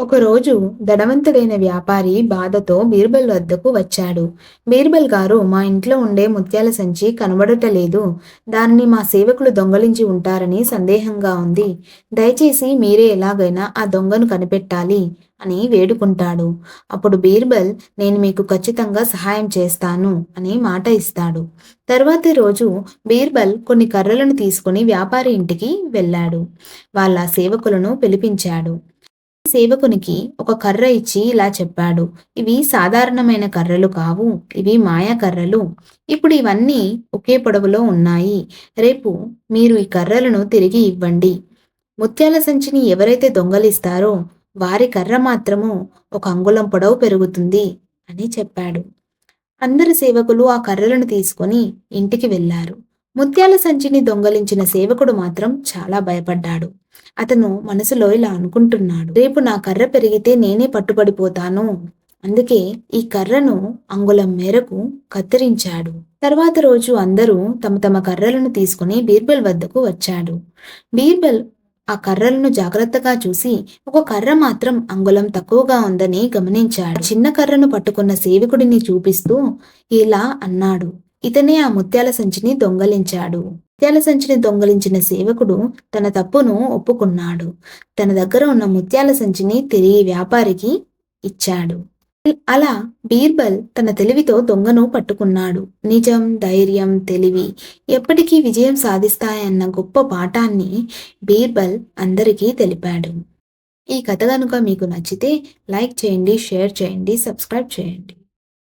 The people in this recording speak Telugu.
ఒకరోజు ధనవంతుడైన వ్యాపారి బాధతో బీర్బల్ వద్దకు వచ్చాడు. బీర్బల్ గారు, మా ఇంట్లో ఉండే ముత్యాల సంచి కనబడటలేదు. దానిని మా సేవకులు దొంగలించి ఉంటారని సందేహంగా ఉంది. దయచేసి మీరే ఎలాగైనా ఆ దొంగను కనిపెట్టాలి అని వేడుకుంటాడు. అప్పుడు బీర్బల్, నేను మీకు ఖచ్చితంగా సహాయం చేస్తాను అని మాట ఇస్తాడు. తర్వాతి రోజు బీర్బల్ కొన్ని కర్రలను తీసుకుని వ్యాపారి ఇంటికి వెళ్ళాడు. వాళ్ళ సేవకులను పిలిపించాడు. సేవకునికి ఒక కర్ర ఇచ్చి ఇలా చెప్పాడు. ఇవి సాధారణమైన కర్రలు కావు. ఇవి మాయా కర్రలు. ఇప్పుడు ఇవన్నీ ఒకే పొడవులో ఉన్నాయి. రేపు మీరు ఈ కర్రలను తిరిగి ఇవ్వండి. ముత్యాల సంచిని ఎవరైతే దొంగలిస్తారో వారి కర్ర మాత్రము ఒక అంగుళం పొడవు పెరుగుతుంది అని చెప్పాడు. అందరు సేవకులు ఆ కర్రలను తీసుకొని ఇంటికి వెళ్లారు. ముత్యాల సంచిని దొంగలించిన సేవకుడు మాత్రం చాలా భయపడ్డాడు. అతను మనసులో ఇలా అనుకుంటున్నాడు, రేపు నా కర్ర పెరిగితే నేనే పట్టుబడిపోతాను. అందుకే ఈ కర్రను అంగుళం మేరకు కత్తిరించాడు. తర్వాత రోజు అందరూ తమ తమ కర్రలను తీసుకుని బీర్బల్ వద్దకు వచ్చాడు. బీర్బల్ ఆ కర్రలను జాగ్రత్తగా చూసి ఒక కర్ర మాత్రం అంగుళం తక్కువగా ఉందని గమనించాడు. చిన్న కర్రను పట్టుకున్న సేవకుడిని చూపిస్తూ ఇలా అన్నాడు, ఇతనే ఆ ముత్యాల సంచిని దొంగలించాడు. ముత్యాల సంచిని దొంగలించిన సేవకుడు తన తప్పును ఒప్పుకున్నాడు. తన దగ్గర ఉన్న ముత్యాల సంచిని తిరిగి వ్యాపారికి ఇచ్చాడు. అలా బీర్బల్ తన తెలివితో దొంగను పట్టుకున్నాడు. నిజం, ధైర్యం, తెలివి ఎప్పటికీ విజయం సాధిస్తాయన్న గొప్ప పాఠాన్ని బీర్బల్ అందరికీ తెలిపాడు. ఈ కథ కనుక మీకు నచ్చితే లైక్ చేయండి, షేర్ చేయండి, సబ్స్క్రైబ్ చేయండి.